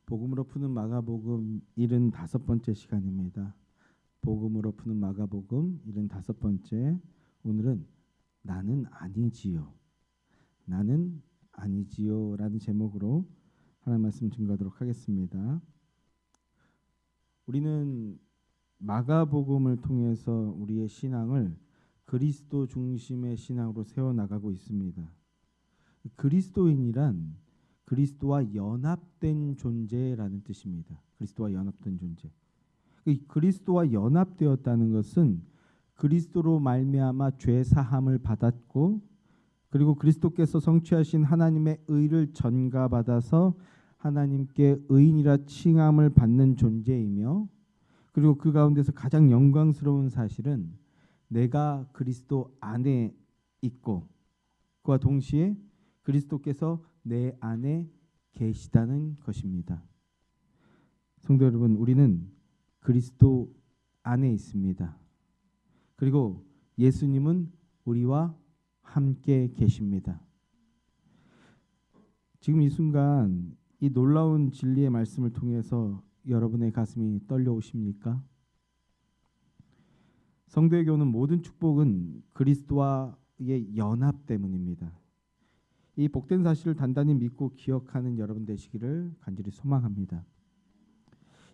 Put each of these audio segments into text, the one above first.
복음으로 푸는 마가복음 75번째 시간입니다. 복음으로 푸는 마가복음 75번째. 오늘은 나는 아니지요. 나는 아니지요 라는 제목으로 하나님 말씀 증거하도록 하겠습니다. 우리는 마가복음을 통해서 우리의 신앙을 그리스도 중심의 신앙으로 세워나가고 있습니다. 그리스도인이란 그리스도와 연합된 존재라는 뜻입니다. 그리스도와 연합된 존재. 그리스도와 연합되었다는 것은 그리스도로 말미암아 죄 사함을 받았고, 그리고 그리스도께서 성취하신 하나님의 의를 전가받아서 하나님께 의인이라 칭함을 받는 존재이며, 그리고 그 가운데서 가장 영광스러운 사실은 내가 그리스도 안에 있고 그와 동시에 그리스도께서 내 안에 계시다는 것입니다. 성도 여러분, 우리는 그리스도 안에 있습니다. 그리고 예수님은 우리와 함께 계십니다. 지금 이 순간 이 놀라운 진리의 말씀을 통해서 여러분의 가슴이 떨려오십니까? 성도에게 오는 모든 축복은 그리스도와의 연합 때문입니다. 이 복된 사실을 단단히 믿고 기억하는 여러분 되시기를 간절히 소망합니다.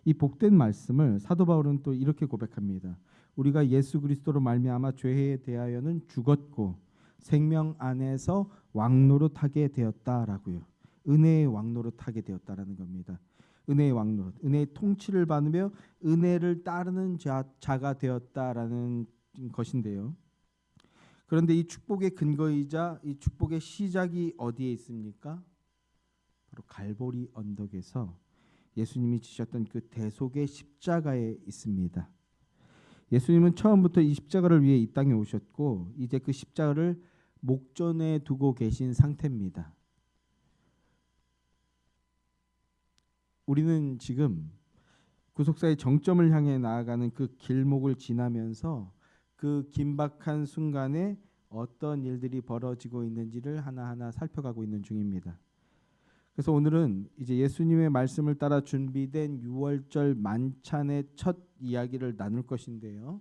이 복된 말씀을 사도 바울은 또 이렇게 고백합니다. 우리가 예수 그리스도로 말미암아 죄에 대하여는 죽었고 생명 안에서 왕노릇하게 되었다라고요. 은혜의 왕노릇하게 되었다라는 겁니다. 은혜의 왕노릇, 은혜의 통치를 받으며 은혜를 따르는 자가 되었다라는 것인데요. 그런데 이 축복의 근거이자 이 축복의 시작이 어디에 있습니까? 바로 갈보리 언덕에서 예수님이 지셨던 그 대속의 십자가에 있습니다. 예수님은 처음부터 이 십자가를 위해 이 땅에 오셨고 이제 그 십자가를 목전에 두고 계신 상태입니다. 우리는 지금 구속사의 정점을 향해 나아가는 그 길목을 지나면서 그 긴박한 순간에 어떤 일들이 벌어지고 있는지를 하나하나 살펴가고 있는 중입니다. 그래서 오늘은 이제 예수님의 말씀을 따라 준비된 6월절 만찬의 첫 이야기를 나눌 것인데요.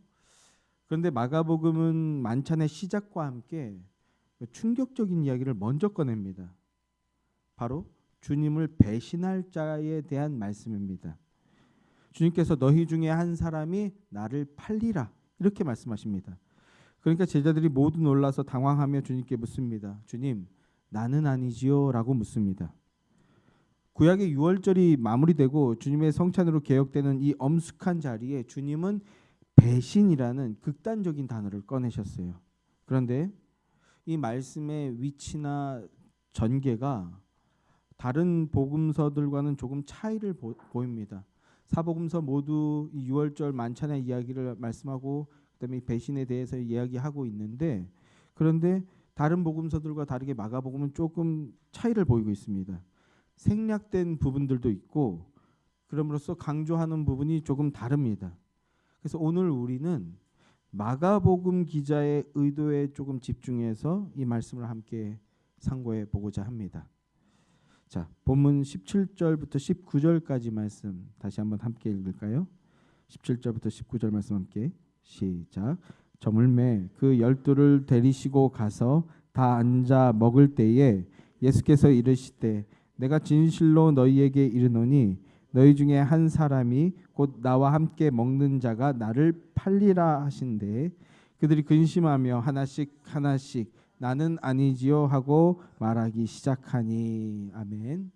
그런데 마가복음은 만찬의 시작과 함께 충격적인 이야기를 먼저 꺼냅니다. 바로 주님을 배신할 자에 대한 말씀입니다. 주님께서 너희 중에 한 사람이 나를 팔리라 이렇게 말씀하십니다. 그러니까 제자들이 모두 놀라서 당황하며 주님께 묻습니다. 주님, 나는 아니지요? 라고 묻습니다. 구약의 6월절이 마무리되고 주님의 성찬으로 개혁되는 이 엄숙한 자리에 주님은 배신이라는 극단적인 단어를 꺼내셨어요. 그런데 이 말씀의 위치나 전개가 다른 복음서들과는 조금 차이를 보입니다. 사복음서 모두 이 6월절 만찬의 이야기를 말씀하고 그다음에 배신에 대해서 이야기하고 있는데, 그런데 다른 복음서들과 다르게 마가복음은 조금 차이를 보이고 있습니다. 생략된 부분들도 있고 그럼으로써 강조하는 부분이 조금 다릅니다. 그래서 오늘 우리는 마가복음 기자의 의도에 조금 집중해서 이 말씀을 함께 상고해 보고자 합니다. 자, 본문 17절부터 19절까지 말씀 다시 한번 함께 읽을까요? 17절부터 19절 말씀 함께 시작. 저물매 그 12를 데리시고 가서 다 앉아 먹을 때에 예수께서 이르시되 내가 진실로 너희에게 이르노니 너희 중에 한 사람이 곧 나와 함께 먹는 자가 나를 팔리라 하신대 그들이 근심하며 하나씩 나는 아니지요 하고 말하기 시작하니. 아멘.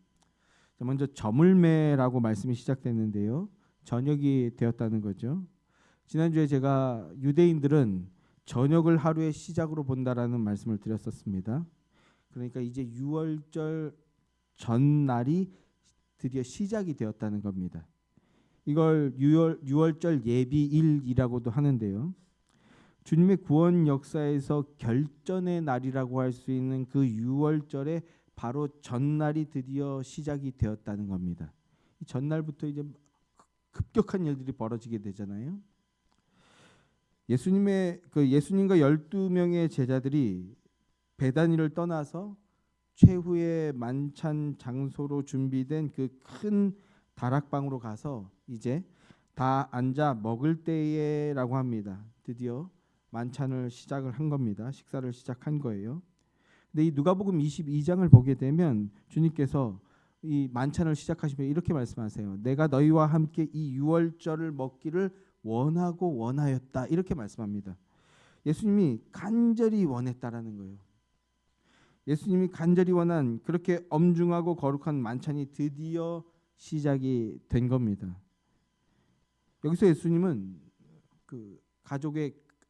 먼저 저물매라고 말씀이 시작됐는데요. 저녁이 되었다는 거죠. 지난주에 제가 유대인들은 저녁을 하루의 시작으로 본다라는 말씀을 드렸었습니다. 그러니까 이제 6월절 전날이 드디어 시작이 되었다는 겁니다. 이걸 6월절 예비일이라고도 하는데요. 주님의 구원 역사에서 결전의 날이라고 할 수 있는 그 6월절의 바로 전날이 드디어 시작이 되었다는 겁니다. 이 전날부터 이제 급격한 일들이 벌어지게 되잖아요. 예수님과 12명의 제자들이 베다니를 떠나서 최후의 만찬 장소로 준비된 그 큰 다락방으로 가서 이제 다 앉아 먹을 때에라고 합니다. 드디어 만찬을 시작을 한 겁니다. 식사를 시작한 거예요. 근데 이 누가복음 22장을 보게 되면 주님께서 이 만찬을 시작하시면 이렇게 말씀하세요. 내가 너희와 함께 이 유월절을 먹기를 원하고 원하였다. 이렇게 말씀합니다. 예수님이 간절히 원했다라는 거예요. 예수님이 간절히 원한 그렇게 엄중하고 거룩한 만찬이 드디어 시작이 된 겁니다. 여기서 예수님은 그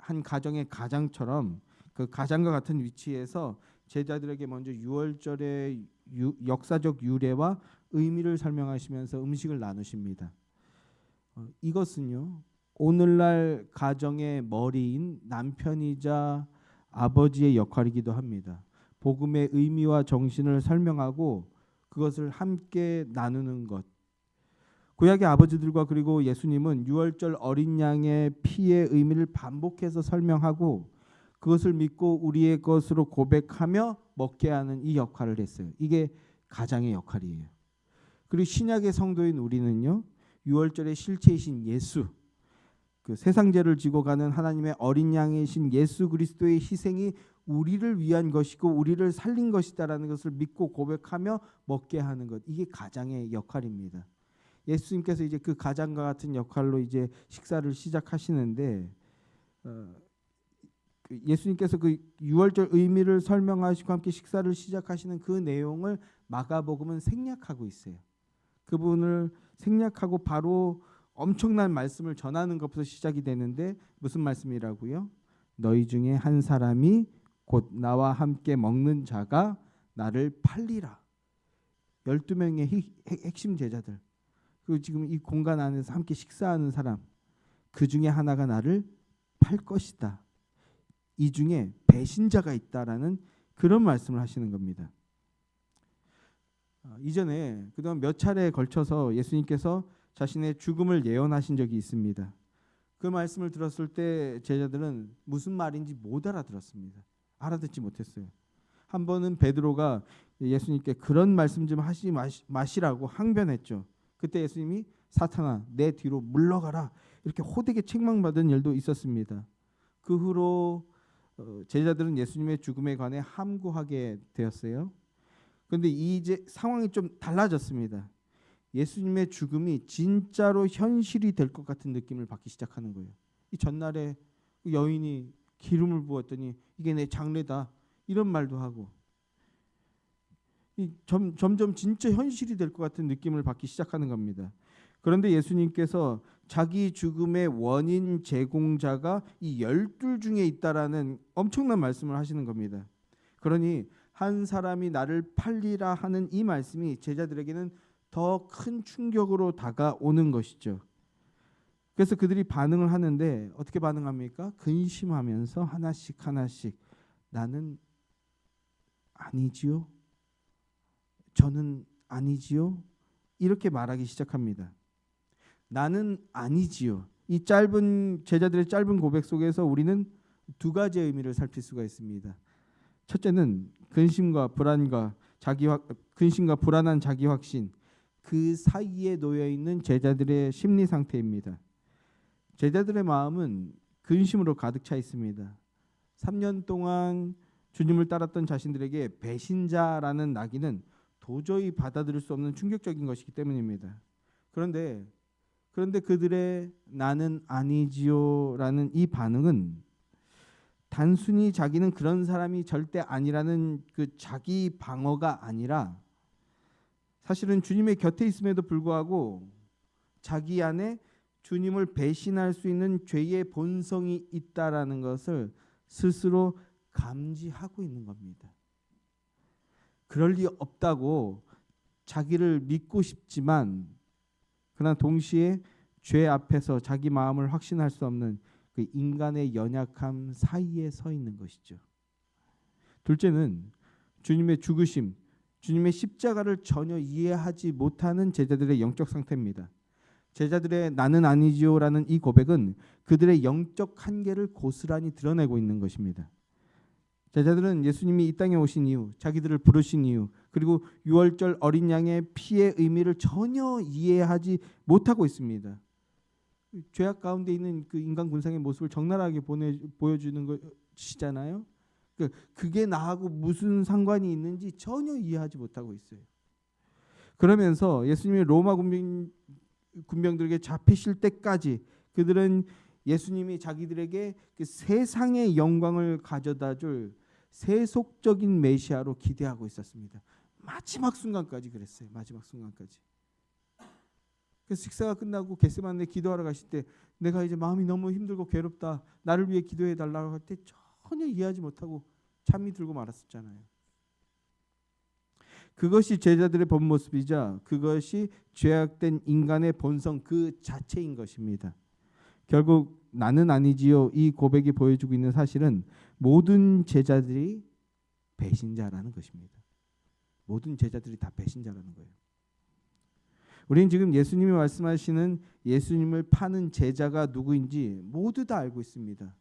한 가정의 가장처럼 그 가장과 같은 위치에서 제자들에게 먼저 유월절의 역사적 유래와 의미를 설명하시면서 음식을 나누십니다. 이것은요, 오늘날 가정의 머리인 남편이자 아버지의 역할이기도 합니다. 복음의 의미와 정신을 설명하고 그것을 함께 나누는 것. 구약의 아버지들과 그리고 예수님은 유월절 어린 양의 피의 의미를 반복해서 설명하고 그것을 믿고 우리의 것으로 고백하며 먹게 하는 이 역할을 했어요. 이게 가장의 역할이에요. 그리고 신약의 성도인 우리는요, 유월절의 실체이신 예수, 그 세상죄를 지고 가는 하나님의 어린 양이신 예수 그리스도의 희생이 우리를 위한 것이고 우리를 살린 것이다라는 것을 믿고 고백하며 먹게 하는 것, 이게 가장의 역할입니다. 예수님께서 이제 그 가장과 같은 역할로 이제 식사를 시작하시는데 예수님께서 그 유월절 의미를 설명하시고 함께 식사를 시작하시는 그 내용을 마가복음은 생략하고 있어요. 그 부분을 생략하고 바로 엄청난 말씀을 전하는 것부터 시작이 되는데 무슨 말씀이라고요? 너희 중에 한 사람이 곧 나와 함께 먹는 자가 나를 팔리라. 12명의 핵심 제자들, 그 지금 이 공간 안에서 함께 식사하는 사람, 그 중에 하나가 나를 팔 것이다. 이 중에 배신자가 있다라는 그런 말씀을 하시는 겁니다. 이전에 그동안 몇 차례에 걸쳐서 예수님께서 자신의 죽음을 예언하신 적이 있습니다. 그 말씀을 들었을 때 제자들은 무슨 말인지 못 알아들었습니다. 알아듣지 못했어요. 한 번은 베드로가 예수님께 그런 말씀 좀 하시지 마시라고 항변했죠. 그때 예수님이 사탄아 내 뒤로 물러가라 이렇게 호되게 책망받은 일도 있었습니다. 그 후로 제자들은 예수님의 죽음에 관해 함구하게 되었어요. 그런데 이제 상황이 좀 달라졌습니다. 예수님의 죽음이 진짜로 현실이 될 것 같은 느낌을 받기 시작하는 거예요. 이 전날에 여인이 기름을 부었더니 이게 내 장례다 이런 말도 하고 점점 진짜 현실이 될 것 같은 느낌을 받기 시작하는 겁니다. 그런데 예수님께서 자기 죽음의 원인 제공자가 이 12 중에 있다라는 엄청난 말씀을 하시는 겁니다. 그러니 한 사람이 나를 팔리라 하는 이 말씀이 제자들에게는 더 큰 충격으로 다가오는 것이죠. 그래서 그들이 반응을 하는데 어떻게 반응합니까? 근심하면서 하나씩 나는 아니지요. 저는 아니지요. 이렇게 말하기 시작합니다. 나는 아니지요. 이 짧은 제자들의 짧은 고백 속에서 우리는 두 가지의 의미를 살필 수가 있습니다. 첫째는 근심과 불안한 자기 확신, 그 사이에 놓여 있는 제자들의 심리 상태입니다. 제자들의 마음은 근심으로 가득 차 있습니다. 3년 동안 주님을 따랐던 자신들에게 배신자라는 낙인은 도저히 받아들일 수 없는 충격적인 것이기 때문입니다. 그런데 그들의 나는 아니지요라는 이 반응은 단순히 자기는 그런 사람이 절대 아니라는 그 자기 방어가 아니라 사실은 주님의 곁에 있음에도 불구하고 자기 안에 주님을 배신할 수 있는 죄의 본성이 있다라는 것을 스스로 감지하고 있는 겁니다. 그럴 리 없다고 자기를 믿고 싶지만 그러나 동시에 죄 앞에서 자기 마음을 확신할 수 없는 그 인간의 연약함 사이에 서 있는 것이죠. 둘째는 주님의 죽으심, 주님의 십자가를 전혀 이해하지 못하는 제자들의 영적 상태입니다. 제자들의 나는 아니지요라는 이 고백은 그들의 영적 한계를 고스란히 드러내고 있는 것입니다. 제자들은 예수님이 이 땅에 오신 이유, 자기들을 부르신 이유, 그리고 유월절 어린 양의 피의 의미를 전혀 이해하지 못하고 있습니다. 죄악 가운데 있는 그 인간 군상의 모습을 적나라하게 보여주는 것이잖아요. 그게 나하고 무슨 상관이 있는지 전혀 이해하지 못하고 있어요. 그러면서 예수님이 로마 군병들에게 잡히실 때까지 그들은 예수님이 자기들에게 그 세상의 영광을 가져다 줄 세속적인 메시아로 기대하고 있었습니다. 마지막 순간까지 그랬어요. 마지막 순간까지. 그래서 식사가 끝나고 겟세마네 기도하러 가실 때 내가 이제 마음이 너무 힘들고 괴롭다. 나를 위해 기도해 달라고 할 때 전혀 이해하지 못하고 잠이 들고 말았었잖아요. 그것이 제자들의 본 모습이자 그것이 죄악된 인간의 본성 그 자체인 것입니다. 결국 나는 아니지요 이 고백이 보여주고 있는 사실은 모든 제자들이 배신자라는 것입니다. 모든 제자들이 다 배신자라는 거예요. 우리는 지금 예수님이 말씀하시는 예수님을 파는 제자가 누구인지 모두 다 알고 있습니다.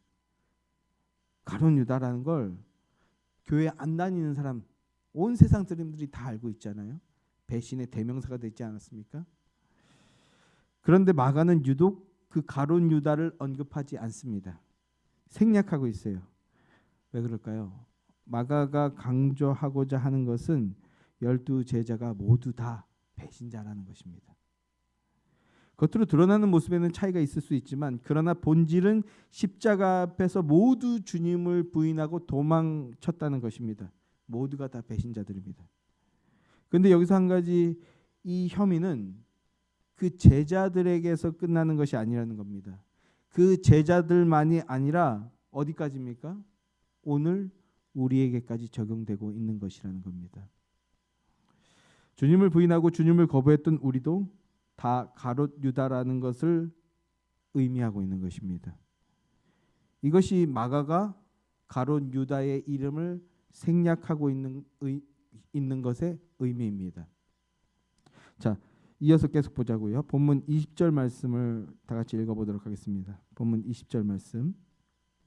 가룟 유다라는 걸 교회 안 다니는 사람 온 세상 사람들이 다 알고 있잖아요. 배신의 대명사가 되지 않았습니까? 그런데 마가는 유독 그 가룟 유다를 언급하지 않습니다. 생략하고 있어요. 왜 그럴까요? 마가가 강조하고자 하는 것은 12 제자가 모두 다 배신자라는 것입니다. 겉으로 드러나는 모습에는 차이가 있을 수 있지만 그러나 본질은 십자가 앞에서 모두 주님을 부인하고 도망쳤다는 것입니다. 모두가 다 배신자들입니다. 그런데 여기서 한 가지 이 혐의는 그 제자들에게서 끝나는 것이 아니라는 겁니다. 그 제자들만이 아니라 어디까지입니까? 오늘 우리에게까지 적용되고 있는 것이라는 겁니다. 주님을 부인하고 주님을 거부했던 우리도 다 가롯 유다라는 것을 의미하고 있는 것입니다. 이것이 마가가 가롯 유다의 이름을 생략하고 있는 것의 의미입니다. 자, 이어서 계속 보자고요. 본문 20절 말씀을 다 같이 읽어보도록 하겠습니다. 본문 20절 말씀,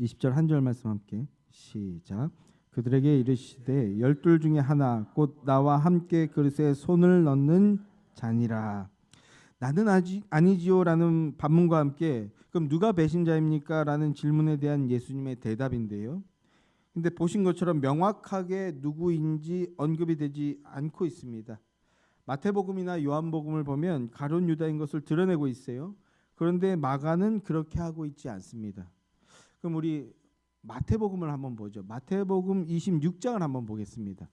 20절 한 절 말씀 함께 시작. 그들에게 이르시되 12 중에 하나 곧 나와 함께 그릇에 손을 넣는 자니라. 나는 아니지요라는 반문과 함께 그럼 누가 배신자입니까? 라는 질문에 대한 예수님의 대답인데요. 근데 보신 것처럼 명확하게 누구인지 언급이 되지 않고 있습니다. 마태복음이나 요한복음을 보면 가룟 유다인 것을 드러내고 있어요. 그런데 마가는 그렇게 하고 있지 않습니다. 그럼 우리 마태복음을 한번 보죠. 마태복음 26장을 한번 보겠습니다.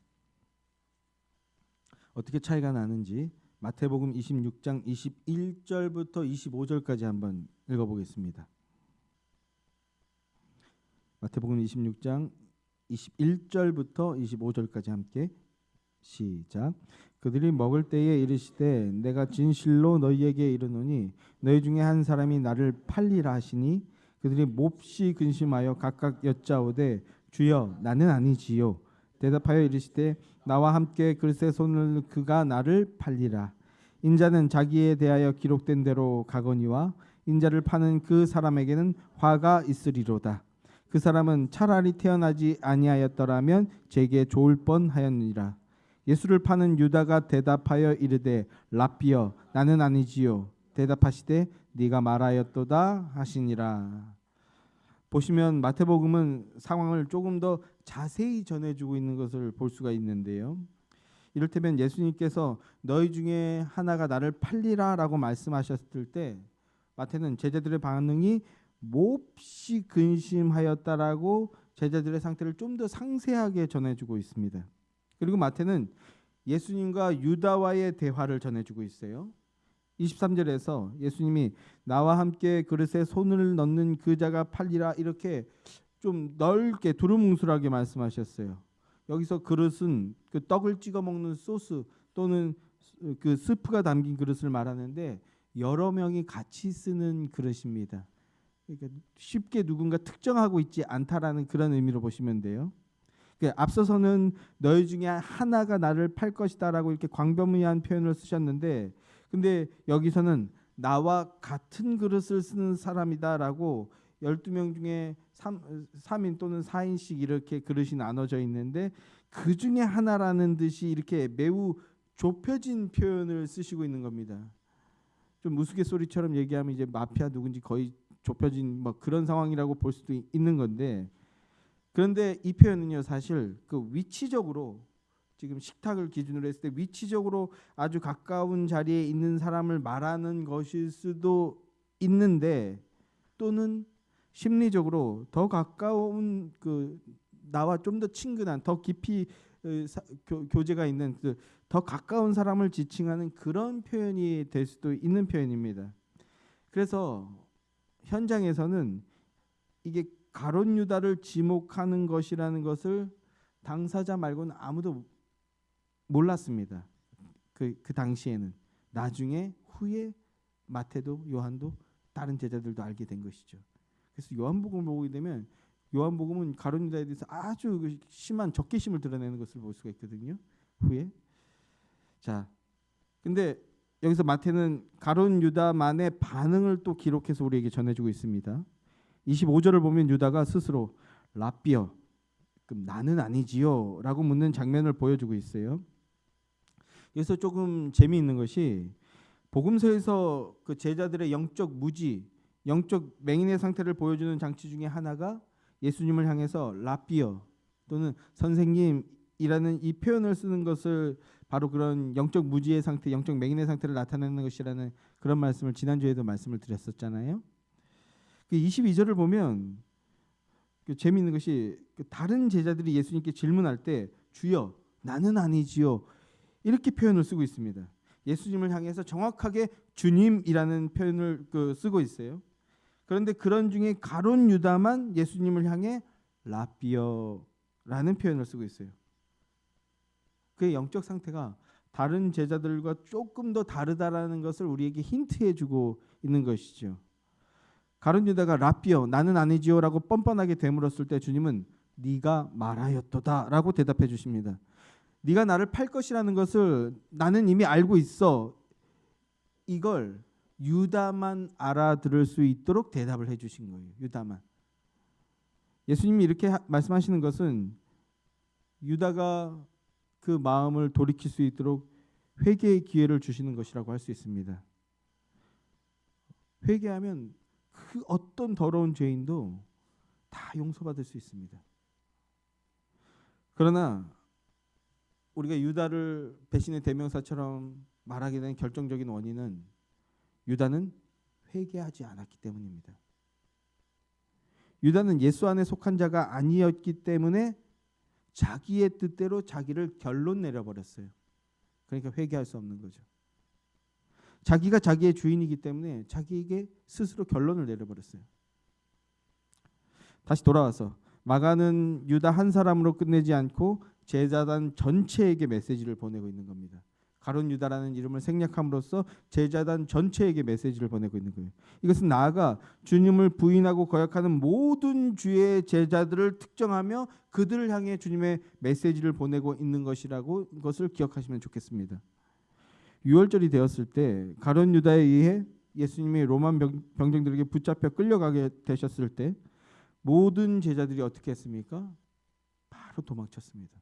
어떻게 차이가 나는지 마태복음 26장 21절부터 25절까지 한번 읽어보겠습니다. 마태복음 26장 21절부터 25절까지 함께 시작. 그들이 먹을 때에 이르시되 내가 진실로 너희에게 이르노니 너희 중에 한 사람이 나를 팔리라 하시니 그들이 몹시 근심하여 각각 여짜오되 주여 나는 아니지요. 대답하여 이르시되 나와 함께 그릇에 손을 그가 나를 팔리라. 인자는 자기에 대하여 기록된 대로 가거니와 인자를 파는 그 사람에게는 화가 있으리로다. 그 사람은 차라리 태어나지 아니하였더라면 제게 좋을 뻔하였느니라. 예수를 파는 유다가 대답하여 이르되 랍비여 나는 아니지요. 대답하시되 네가 말하였도다 하시니라. 보시면 마태복음은 상황을 조금 더 자세히 전해주고 있는 것을 볼 수가 있는데요. 이를테면 예수님께서 너희 중에 하나가 나를 팔리라 라고 말씀하셨을 때 마태는 제자들의 반응이 몹시 근심하였다라고 제자들의 상태를 좀 더 상세하게 전해주고 있습니다. 그리고 마태는 예수님과 유다와의 대화를 전해주고 있어요. 23절에서 예수님이 나와 함께 그릇에 손을 넣는 그 자가 팔리라 이렇게 좀 넓게 두루뭉술하게 말씀하셨어요. 여기서 그릇은 그 떡을 찍어 먹는 소스 또는 그 스프가 담긴 그릇을 말하는데 여러 명이 같이 쓰는 그릇입니다. 그러니까 쉽게 누군가 특정하고 있지 않다라는 그런 의미로 보시면 돼요. 그러니까 앞서서는 너희 중에 하나가 나를 팔 것이다라고 이렇게 광범위한 표현을 쓰셨는데 근데 여기서는 나와 같은 그릇을 쓰는 사람이다라고 12명 중에 3인 또는 4인씩 이렇게 그릇이 나눠져 있는데 그 중에 하나라는 듯이 이렇게 매우 좁혀진 표현을 쓰시고 있는 겁니다. 좀 우스갯소리처럼 얘기하면 이제 마피아 누군지 거의 좁혀진 뭐 그런 상황이라고 볼 수도 있는 건데, 그런데 이 표현은요 사실 그 위치적으로 지금 식탁을 기준으로 했을 때 위치적으로 아주 가까운 자리에 있는 사람을 말하는 것일 수도 있는데, 또는 심리적으로 더 가까운 그 나와 좀 더 친근한 더 깊이 교제가 있는 그 더 가까운 사람을 지칭하는 그런 표현이 될 수도 있는 표현입니다. 그래서 현장에서는 이게 가룟 유다를 지목하는 것이라는 것을 당사자 말고는 아무도 몰랐습니다. 그 당시에는. 나중에 후에 마태도 요한도 다른 제자들도 알게 된 것이죠. 그래서 요한복음을 보게 되면 요한복음은 가룟 유다에 대해서 아주 심한 적개심을 드러내는 것을 볼 수가 있거든요. 후에. 자, 근데 여기서 마태는 가룟 유다만의 반응을 또 기록해서 우리에게 전해주고 있습니다. 25절을 보면 유다가 스스로 라삐어, 그럼 나는 아니지요? 라고 묻는 장면을 보여주고 있어요. 여기서 조금 재미있는 것이 복음서에서 그 제자들의 영적 무지, 영적 맹인의 상태를 보여주는 장치 중에 하나가 예수님을 향해서 라삐어 또는 선생님이라는 이 표현을 쓰는 것을 바로 그런 영적 무지의 상태, 영적 맹인의 상태를 나타내는 것이라는 그런 말씀을 지난주에도 말씀을 드렸었잖아요. 그 22절을 보면 그 재미있는 것이 그 다른 제자들이 예수님께 질문할 때 주여 나는 아니지요 이렇게 표현을 쓰고 있습니다. 예수님을 향해서 정확하게 주님이라는 표현을 쓰고 있어요. 그런데 그런 중에 가룟 유다만 예수님을 향해 라삐어라는 표현을 쓰고 있어요. 그의 영적 상태가 다른 제자들과 조금 더 다르다라는 것을 우리에게 힌트해주고 있는 것이죠. 가룟 유다가 라삐어 나는 아니지요라고 뻔뻔하게 되물었을 때 주님은 네가 말하였도다라고 대답해 주십니다. 네가 나를 팔 것이라는 것을 나는 이미 알고 있어. 이걸 유다만 알아들을 수 있도록 대답을 해주신 거예요. 유다만. 예수님이 이렇게 말씀하시는 것은 유다가 그 마음을 돌이킬 수 있도록 회개의 기회를 주시는 것이라고 할 수 있습니다. 회개하면 그 어떤 더러운 죄인도 다 용서받을 수 있습니다. 그러나 우리가 유다를 배신의 대명사처럼 말하게 된 결정적인 원인은 유다는 회개하지 않았기 때문입니다. 유다는 예수 안에 속한 자가 아니었기 때문에 자기의 뜻대로 자기를 결론 내려버렸어요. 그러니까 회개할 수 없는 거죠. 자기가 자기의 주인이기 때문에 자기에게 스스로 결론을 내려버렸어요. 다시 돌아와서 마가는 유다 한 사람으로 끝내지 않고 제자단 전체에게 메시지를 보내고 있는 겁니다. 가룟 유다라는 이름을 생략함으로써 제자단 전체에게 메시지를 보내고 있는 거예요. 이것은 나아가 주님을 부인하고 거역하는 모든 주의 제자들을 특정하며 그들을 향해 주님의 메시지를 보내고 있는 것을 기억하시면 좋겠습니다. 6월절이 되었을 때 가룟 유다에 의해 예수님이 로마 병정들에게 붙잡혀 끌려가게 되셨을 때 모든 제자들이 어떻게 했습니까? 바로 도망쳤습니다.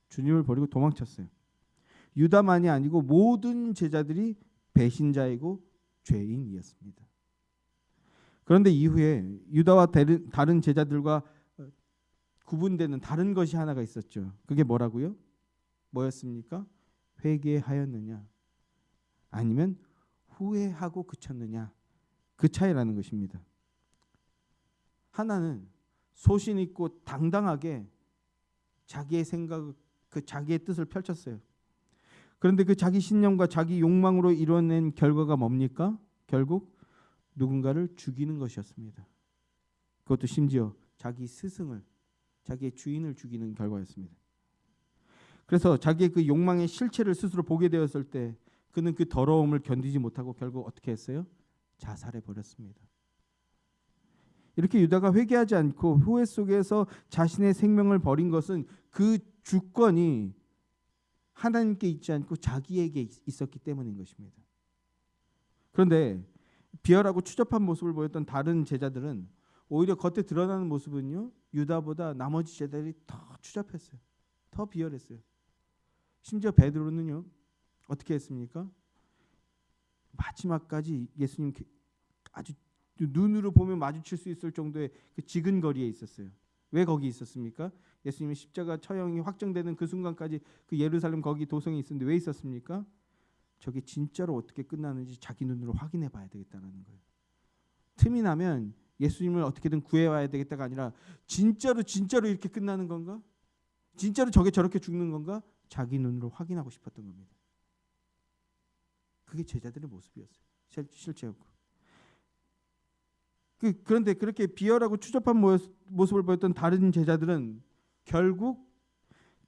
주님을 버리고 도망쳤어요. 유다만이 아니고 모든 제자들이 배신자이고 죄인이었습니다. 그런데 이후에 유다와 다른 제자들과 구분되는 다른 것이 하나가 있었죠. 그게 뭐라고요? 뭐였습니까? 회개하였느냐 아니면 후회하고 그쳤느냐, 그 차이라는 것입니다. 하나는 소신 있고 당당하게 자기의 생각, 자기의 뜻을 펼쳤어요. 그런데 그 자기 신념과 자기 욕망으로 이뤄낸 결과가 뭡니까? 결국 누군가를 죽이는 것이었습니다. 그것도 심지어 자기 스승을, 자기의 주인을 죽이는 결과였습니다. 그래서 자기의 그 욕망의 실체를 스스로 보게 되었을 때 그는 그 더러움을 견디지 못하고 결국 어떻게 했어요? 자살해 버렸습니다. 이렇게 유다가 회개하지 않고 후회 속에서 자신의 생명을 버린 것은 그 주권이 하나님께 있지 않고 자기에게 있었기 때문인 것입니다. 그런데 비열하고 추접한 모습을 보였던 다른 제자들은 오히려 겉에 드러나는 모습은요, 유다보다 나머지 제자들이 더 추잡했어요. 더 비열했어요. 심지어 베드로는요, 어떻게 했습니까? 마지막까지 예수님 아주 눈으로 보면 마주칠 수 있을 정도의 그 지근거리에 있었어요. 왜 거기 있었습니까? 예수님의 십자가 처형이 확정되는 그 순간까지 그 예루살렘 거기 도성에 있었는데 왜 있었습니까? 저게 진짜로 어떻게 끝나는지 자기 눈으로 확인해 봐야 되겠다는 거예요. 틈이 나면 예수님을 어떻게든 구해와야 되겠다가 아니라 진짜로 이렇게 끝나는 건가? 진짜로 저게 저렇게 죽는 건가? 자기 눈으로 확인하고 싶었던 겁니다. 그게 제자들의 모습이었어요. 실제였고. 그런데 그렇게 비열하고 추잡한 모습을 보였던 다른 제자들은 결국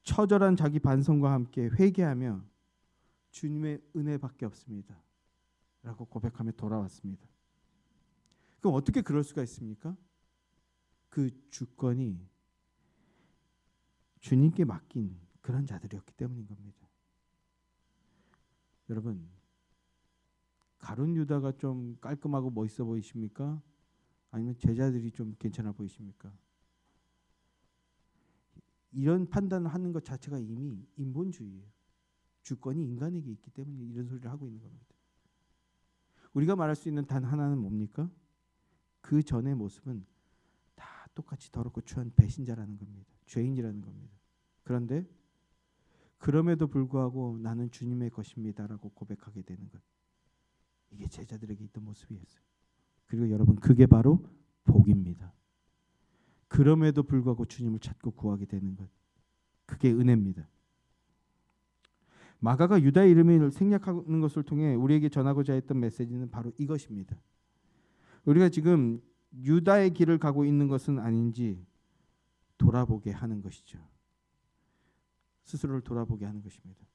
처절한 자기 반성과 함께 회개하며 주님의 은혜밖에 없습니다 라고 고백하며 돌아왔습니다. 그럼 어떻게 그럴 수가 있습니까? 그 주권이 주님께 맡긴 그런 자들이었기 때문인 겁니다. 여러분, 가룟 유다가 좀 깔끔하고 멋있어 보이십니까? 아니면 제자들이 좀 괜찮아 보이십니까? 이런 판단을 하는 것 자체가 이미 인본주의예요. 주권이 인간에게 있기 때문에 이런 소리를 하고 있는 겁니다. 우리가 말할 수 있는 단 하나는 뭡니까? 그 전의 모습은 다 똑같이 더럽고 추한 배신자라는 겁니다. 죄인이라는 겁니다. 그런데 그럼에도 불구하고 나는 주님의 것입니다라고 고백하게 되는 것. 이게 제자들에게 있던 모습이었어요. 그리고 여러분, 그게 바로 복입니다. 그럼에도 불구하고 주님을 찾고 구하게 되는 것. 그게 은혜입니다. 마가가 유다의 이름을 생략하는 것을 통해 우리에게 전하고자 했던 메시지는 바로 이것입니다. 우리가 지금 유다의 길을 가고 있는 것은 아닌지 돌아보게 하는 것이죠. 스스로를 돌아보게 하는 것입니다.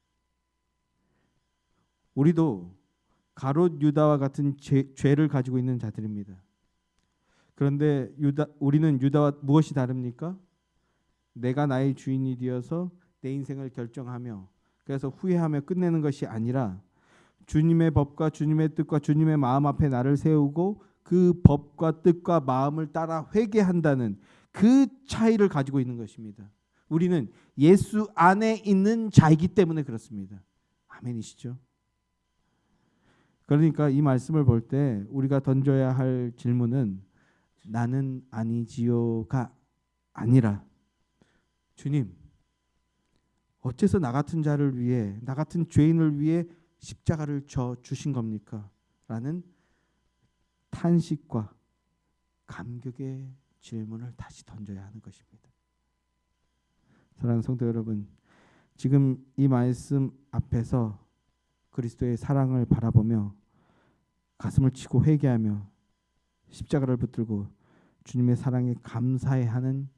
우리도 가롯 유다와 같은 죄를 가지고 있는 자들입니다. 그런데 우리는 유다와 무엇이 다릅니까? 내가 나의 주인이 되어서 내 인생을 결정하며 그래서 후회하며 끝내는 것이 아니라 주님의 법과 주님의 뜻과 주님의 마음 앞에 나를 세우고 그 법과 뜻과 마음을 따라 회개한다는 그 차이를 가지고 있는 것입니다. 우리는 예수 안에 있는 자이기 때문에 그렇습니다. 아멘이시죠? 그러니까 이 말씀을 볼 때 우리가 던져야 할 질문은 나는 아니지요가 아니라 주님, 어째서 나 같은 자를 위해, 나 같은 죄인을 위해 십자가를 져 주신 겁니까? 라는 탄식과 감격의 질문을 다시 던져야 하는 것입니다. 사랑하는 성도 여러분, 지금 이 말씀 앞에서 그리스도의 사랑을 바라보며 가슴을 치고 회개하며 십자가를 붙들고 주님의 사랑에 감사해하는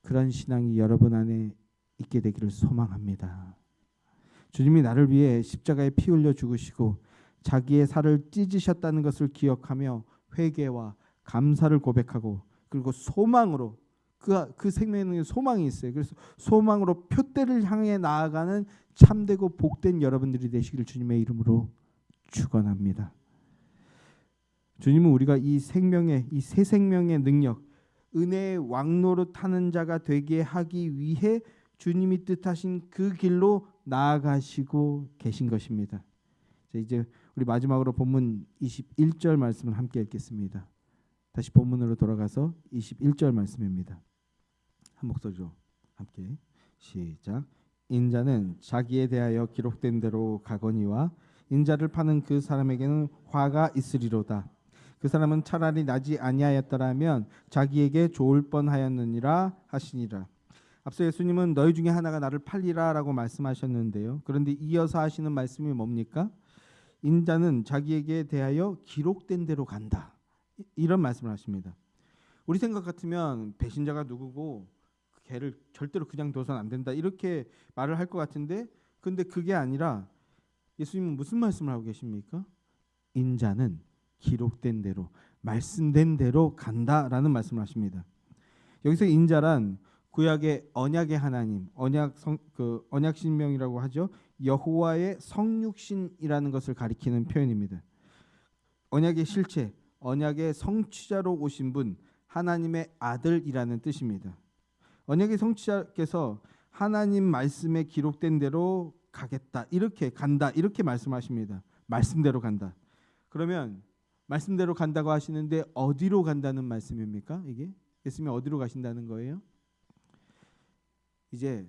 그런 신앙이 여러분 안에 있게 되기를 소망합니다. 주님이 나를 위해 십자가에 피 흘려 죽으시고 자기의 살을 찢으셨다는 것을 기억하며 회개와 감사를 고백하고 그리고 소망으로 그 생명에 소망이 있어요. 그래서 소망으로 표대를 향해 나아가는 참되고 복된 여러분들이 되시기를 주님의 이름으로 축원합니다. 주님은 우리가 이 생명의 이 새 생명의 능력, 은혜의 왕노로 타는 자가 되게 하기 위해 주님이 뜻하신 그 길로 나아가시고 계신 것입니다. 자, 이제 우리 마지막으로 본문 21절 말씀을 함께 읽겠습니다. 다시 본문으로 돌아가서 21절 말씀입니다. 한 목소리로 함께 시작. 인자는 자기에 대하여 기록된 대로 가거니와 인자를 파는 그 사람에게는 화가 있으리로다. 그 사람은 차라리 나지 아니하였더라면 자기에게 좋을 뻔하였느니라 하시니라. 앞서 예수님은 너희 중에 하나가 나를 팔리라라고 말씀하셨는데요. 그런데 이어서 하시는 말씀이 뭡니까? 인자는 자기에게 대하여 기록된 대로 간다. 이런 말씀을 하십니다. 우리 생각 같으면 배신자가 누구고 걔를 절대로 그냥 둬서는 안 된다 이렇게 말을 할 것 같은데 근데 그게 아니라 예수님은 무슨 말씀을 하고 계십니까? 인자는 기록된 대로 말씀된 대로 간다라는 말씀을 하십니다. 여기서 인자란 구약의 언약의 하나님, 언약 신명이라고 하죠. 여호와의 성육신이라는 것을 가리키는 표현입니다. 언약의 실체, 언약의 성취자로 오신 분, 하나님의 아들이라는 뜻입니다. 언약의 성취자께서 하나님 말씀에 기록된 대로 가겠다, 이렇게 간다, 이렇게 말씀하십니다. 말씀대로 간다. 그러면 말씀대로 간다고 하시는데 어디로 간다는 말씀입니까? 이게 예수님이 어디로 가신다는 거예요? 이제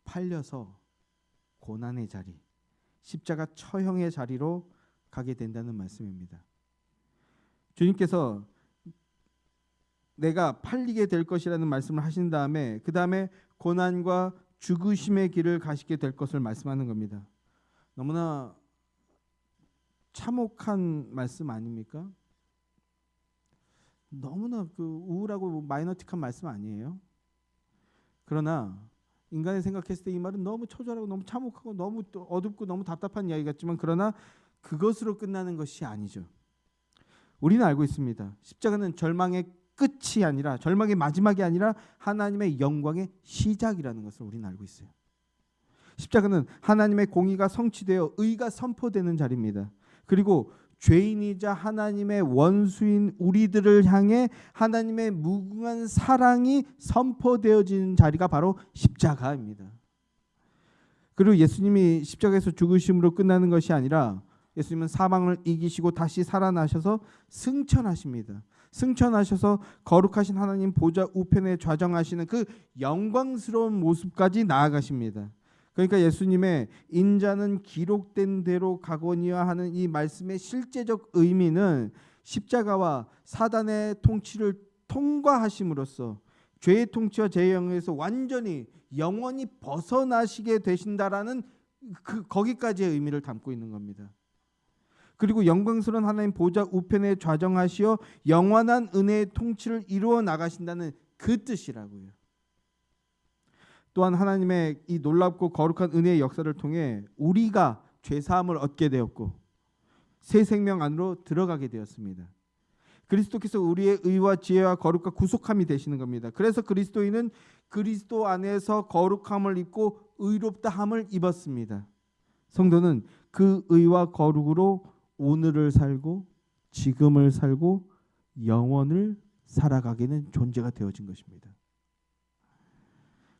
팔려서 고난의 자리, 십자가 처형의 자리로 가게 된다는 말씀입니다. 주님께서 내가 팔리게 될 것이라는 말씀을 하신 다음에 그 다음에 고난과 죽으심의 길을 가시게 될 것을 말씀하는 겁니다. 너무나 참혹한 말씀 아닙니까? 너무나 그 우울하고 마이너틱한 말씀 아니에요? 그러나 인간이 생각했을 때 이 말은 너무 처절하고 너무 참혹하고 너무 어둡고 너무 답답한 이야기 같지만, 그러나 그것으로 끝나는 것이 아니죠. 우리는 알고 있습니다. 십자가는 절망의 끝이 아니라, 절망의 마지막이 아니라 하나님의 영광의 시작이라는 것을 우리는 알고 있어요. 십자가는 하나님의 공의가 성취되어 의가 선포되는 자리입니다. 그리고 죄인이자 하나님의 원수인 우리들을 향해 하나님의 무궁한 사랑이 선포되어지는 자리가 바로 십자가입니다. 그리고 예수님이 십자가에서 죽으심으로 끝나는 것이 아니라 예수님은 사망을 이기시고 다시 살아나셔서 승천하십니다. 승천하셔서 거룩하신 하나님 보좌 우편에 좌정하시는 그 영광스러운 모습까지 나아가십니다. 그러니까 예수님의 인자는 기록된 대로 가거니와 하는 이 말씀의 실제적 의미는 십자가와 사단의 통치를 통과하심으로써 죄의 통치와 죄의 영에서 완전히 영원히 벗어나시게 되신다라는 거기까지의 의미를 담고 있는 겁니다. 그리고 영광스러운 하나님 보좌 우편에 좌정하시어 영원한 은혜의 통치를 이루어 나가신다는 그 뜻이라고요. 또한 하나님의 이 놀랍고 거룩한 은혜의 역사를 통해 우리가 죄사함을 얻게 되었고 새 생명 안으로 들어가게 되었습니다. 그리스도께서 우리의 의와 지혜와 거룩과 구속함이 되시는 겁니다. 그래서 그리스도인은 그리스도 안에서 거룩함을 입고 의롭다함을 입었습니다. 성도는 그 의와 거룩으로 오늘을 살고 지금을 살고 영원을 살아가게 된 존재가 되어진 것입니다.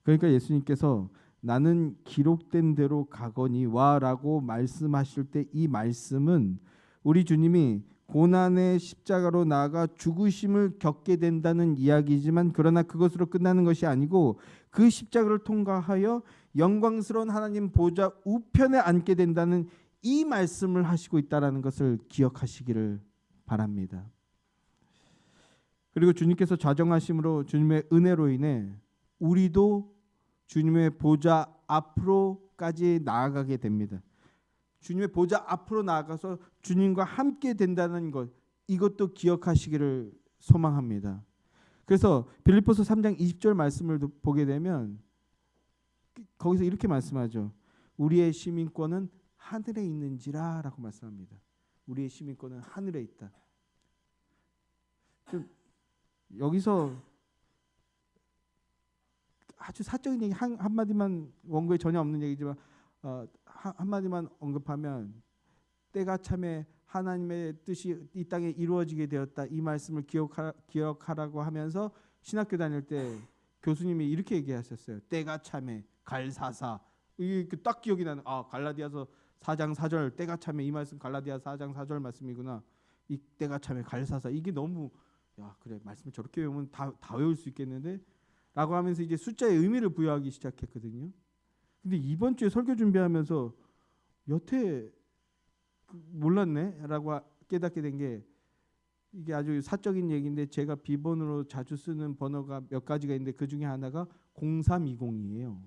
그러니까 예수님께서 나는 기록된 대로 가거니와 라고 말씀하실 때 이 말씀은 우리 주님이 고난의 십자가로 나아가 죽으심을 겪게 된다는 이야기지만, 그러나 그것으로 끝나는 것이 아니고 그 십자가를 통과하여 영광스러운 하나님 보좌 우편에 앉게 된다는 이 말씀을 하시고 있다는 것을 기억하시기를 바랍니다. 그리고 주님께서 좌정하심으로 주님의 은혜로 인해 우리도 주님의 보좌 앞으로까지 나아가게 됩니다. 주님의 보좌 앞으로 나아가서 주님과 함께 된다는 것, 이것도 기억하시기를 소망합니다. 그래서 빌립보서 3장 20절 말씀을 보게 되면 거기서 이렇게 말씀하죠. 우리의 시민권은 하늘에 있는지라 라고 말씀합니다. 우리의 시민권은 하늘에 있다. 여기서 아주 사적인 얘기 한마디만, 원고에 전혀 없는 얘기지만 한마디만 언급하면 때가 참에 하나님의 뜻이 이 땅에 이루어지게 되었다, 이 말씀을 기억하라고 하면서 신학교 다닐 때 교수님이 이렇게 얘기하셨어요. 때가 참에 갈사사. 이게 딱 기억이 나는, 갈라디아서 4장 4절 때가 참에, 이 말씀 갈라디아 4장 4절 말씀이구나. 이 때가 참에 갈사사. 이게 너무, 야 그래 말씀 저렇게 외우면 다 외울 수 있겠는데 라고 하면서 이제 숫자의 의미를 부여하기 시작했거든요. 근데 이번 주에 설교 준비하면서 여태 몰랐네 라고 깨닫게 된 게, 이게 아주 사적인 얘기인데 제가 비번으로 자주 쓰는 번호가 몇 가지가 있는데 그 중에 하나가 0320이에요.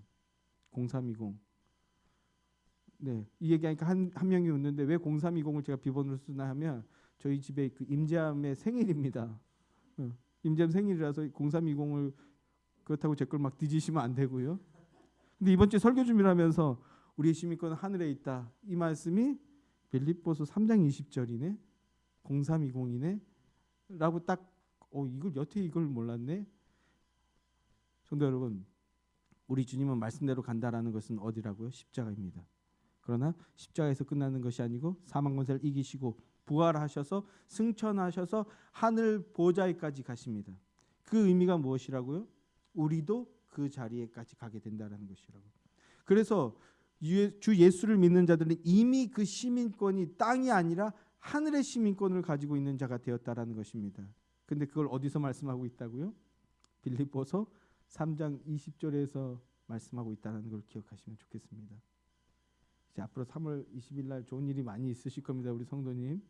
0320. 네, 이 얘기하니까 한 명이 웃는데 왜 0320을 제가 비번으로 쓰나 하면 저희 집에 그 임자함의 생일입니다. 임자함 생일이라서 0320을 그렇다고 제 걸 막 뒤지시면 안 되고요. 근데 이번 주에 설교 준비를 하면서 우리의 시민권은 하늘에 있다, 이 말씀이 빌립보서 3장 20절이네, 0320이네 라고 딱 이걸 여태 이걸 몰랐네. 성도 여러분, 우리 주님은 말씀대로 간다라는 것은 어디라고요? 십자가입니다. 그러나 십자가에서 끝나는 것이 아니고 사망 권세를 이기시고 부활하셔서 승천하셔서 하늘 보좌에까지 가십니다. 그 의미가 무엇이라고요? 우리도 그 자리에까지 가게 된다는 것이라고. 그래서 주 예수를 믿는 자들은 이미 그 시민권이 땅이 아니라 하늘의 시민권을 가지고 있는 자가 되었다라는 것입니다. 근데 그걸 어디서 말씀하고 있다고요? 빌립보서 3장 20절에서 말씀하고 있다는 걸 기억하시면 좋겠습니다. 이제 앞으로 3월 20일 날 좋은 일이 많이 있으실 겁니다. 우리 성도님.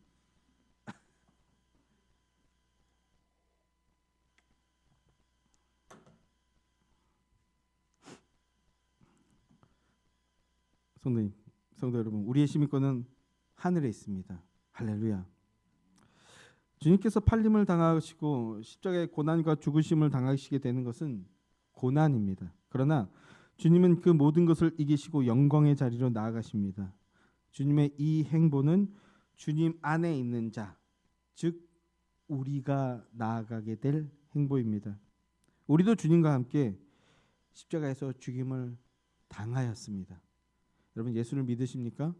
성도님, 성도 여러분, 우리의 시민권은 하늘에 있습니다. 할렐루야. 주님께서 팔림을 당하시고 십자가의 고난과 죽으심을 당하시게 되는 것은 고난입니다. 그러나 주님은 그 모든 것을 이기시고 영광의 자리로 나아가십니다. 주님의 이 행보는 주님 안에 있는 자, 즉 우리가 나아가게 될 행보입니다. 우리도 주님과 함께 십자가에서 죽임을 당하였습니다. 여러분 예수를 믿으십니까?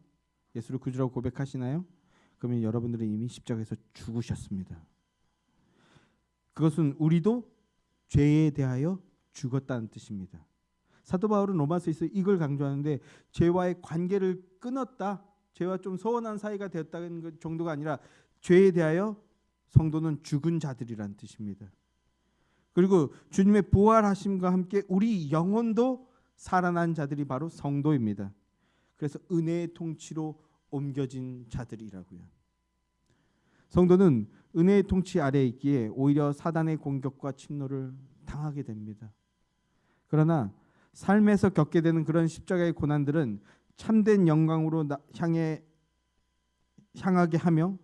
예수를 구주라고 고백하시나요? 그러면 여러분들은 이미 십자가에서 죽으셨습니다. 그것은 우리도 죄에 대하여 죽었다는 뜻입니다. 사도 바울은 로마서에서 이걸 강조하는데 죄와의 관계를 끊었다, 죄와 좀 소원한 사이가 되었다는 정도가 아니라 죄에 대하여 성도는 죽은 자들이라는 뜻입니다. 그리고 주님의 부활하심과 함께 우리 영혼도 살아난 자들이 바로 성도입니다. 그래서 은혜의 통치로 옮겨진 자들이라고요. 성도는 은혜의 통치 아래에 있기에 오히려 사단의 공격과 침노를 당하게 됩니다. 그러나 삶에서 겪게 되는 그런 십자가의 고난들은 참된 영광으로 향하게 하며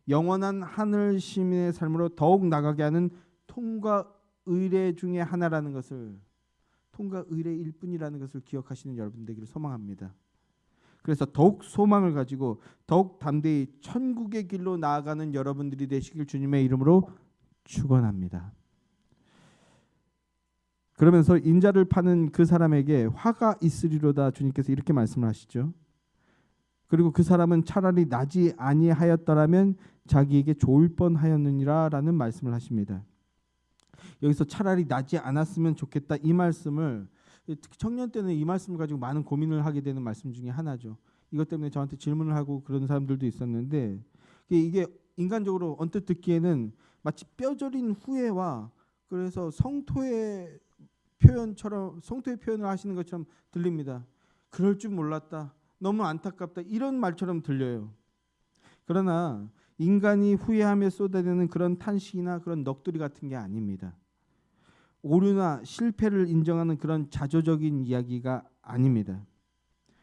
영원한 하늘 시민의 삶으로 더욱 나가게 하는 통과 의례 중에 하나라는 것을, 통과 의례일 뿐이라는 것을 기억하시는 여러분 되기를 소망합니다. 그래서 더욱 소망을 가지고 더욱 담대히 천국의 길로 나아가는 여러분들이 되시길 주님의 이름으로 축원합니다. 그러면서 인자를 파는 그 사람에게 화가 있으리로다 주님께서 이렇게 말씀을 하시죠. 그리고 그 사람은 차라리 나지 아니하였더라면 자기에게 좋을 뻔하였느니라 라는 말씀을 하십니다. 여기서 차라리 나지 않았으면 좋겠다 이 말씀을, 특히 청년 때는 이 말씀을 가지고 많은 고민을 하게 되는 말씀 중에 하나죠. 이것 때문에 저한테 질문을 하고 그런 사람들도 있었는데, 이게 인간적으로 언뜻 듣기에는 마치 뼈저린 후회와 그래서 성토의 표현을 하시는 것처럼 들립니다. 그럴 줄 몰랐다, 너무 안타깝다, 이런 말처럼 들려요. 그러나 인간이 후회하며 쏟아내는 그런 탄식이나 그런 넋두리 같은 게 아닙니다. 오류나 실패를 인정하는 그런 자조적인 이야기가 아닙니다.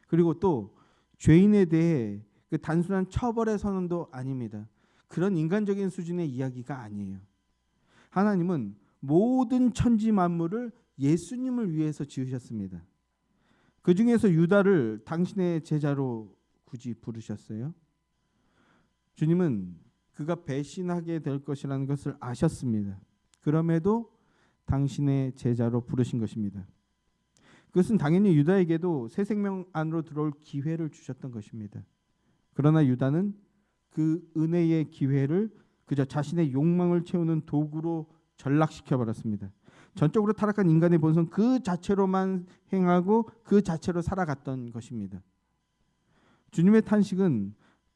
그리고 또 죄인에 대해 그 단순한 처벌의 선언도 아닙니다. 그런 인간적인 수준의 이야기가 아니에요. 하나님은 모든 천지 만물을 예수님을 위해서 지으셨습니다. 그 중에서 유다를 당신의 제자로 굳이 부르셨어요. 주님은 그가 배신하게 될 것이라는 것을 아셨습니다. 그럼에도 당신의 제자로 부르신 것입니다. 그것은 당연히 유다에게도 새 생명 안으로 들어올 기회를 주셨던 것입니다. 그러나 유다는 그 은혜의 기회를 그저 자신의 욕망을 채우는 도구로 전락시켜 버렸습니다. 전적으로 타락한 인간의 본성 그 자체로만 행하고 그 자체로 살아갔던 것입니다. 주님의 탄식은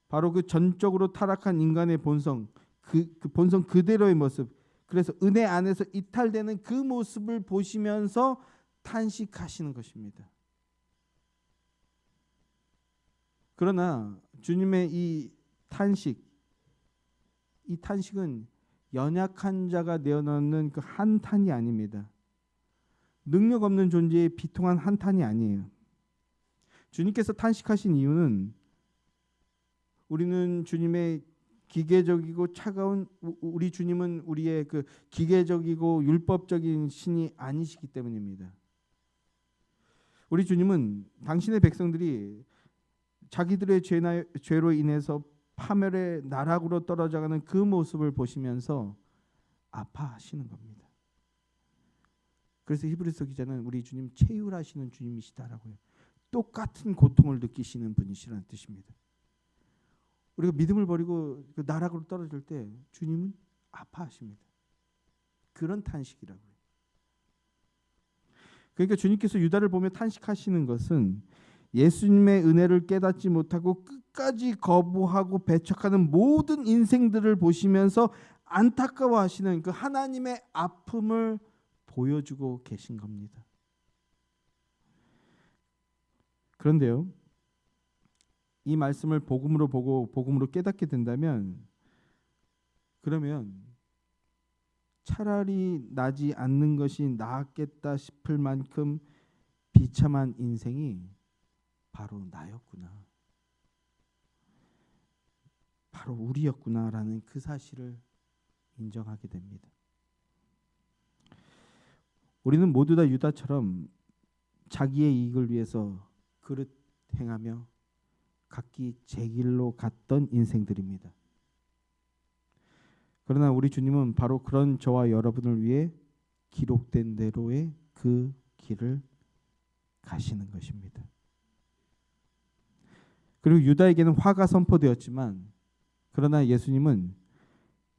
바로 그 전적으로 타락한 인간의 본성, 그 본성 그대로의 모습, 그래서 은혜 안에서 이탈되는 그 모습을 보시면서 탄식하시는 것입니다. 그러나 주님의 이 탄식은 연약한 자가 내어놓는 그 한탄이 아닙니다. 능력 없는 존재의 비통한 한탄이 아니에요. 주님께서 탄식하신 이유는 우리는 주님의 기계적이고 차가운, 우리 주님은 우리의 그 기계적이고 율법적인 신이 아니시기 때문입니다. 우리 주님은 당신의 백성들이 자기들의 죄로 인해서 파멸의 나락으로 떨어져가는 그 모습을 보시면서 아파하시는 겁니다. 그래서 히브리서 기자는 우리 주님 체휼하시는 주님이시다라고요. 똑같은 고통을 느끼시는 분이시라는 뜻입니다. 우리가 믿음을 버리고 그 나락으로 떨어질 때 주님은 아파하십니다. 그런 탄식이라고요. 그러니까 주님께서 유다를 보며 탄식하시는 것은 예수님의 은혜를 깨닫지 못하고 끝까지 거부하고 배척하는 모든 인생들을 보시면서 안타까워하시는 그 하나님의 아픔을 보여주고 계신 겁니다. 그런데요, 이 말씀을 복음으로 보고 복음으로 깨닫게 된다면, 그러면 차라리 나지 않는 것이 나았겠다 싶을 만큼 비참한 인생이 바로 나였구나, 바로 우리였구나라는 그 사실을 인정하게 됩니다. 우리는 모두 다 유다처럼 자기의 이익을 위해서 그릇 행하며 각기 제 길로 갔던 인생들입니다. 그러나 우리 주님은 바로 그런 저와 여러분을 위해 기록된 대로의 그 길을 가시는 것입니다. 그리고 유다에게는 화가 선포되었지만, 그러나 예수님은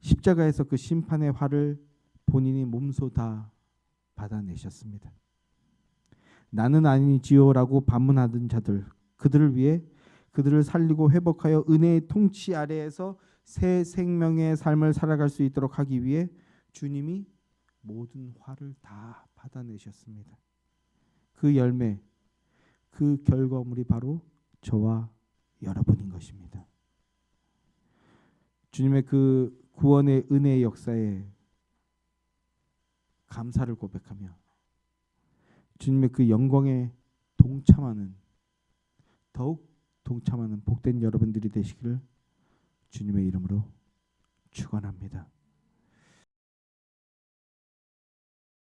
십자가에서 그 심판의 화를 본인이 몸소 다 받아내셨습니다. 나는 아니지요라고 반문하던 자들, 그들을 위해 그들을 살리고 회복하여 은혜의 통치 아래에서 새 생명의 삶을 살아갈 수 있도록 하기 위해 주님이 모든 화를 다 받아내셨습니다. 그 열매, 그 결과물이 바로 저와 여러분인 것입니다. 주님의 그 구원의 은혜의 역사에 감사를 고백하며 주님의 그 영광에 동참하는, 더욱 동참하는 복된 여러분들이 되시기를 주님의 이름으로 축원합니다.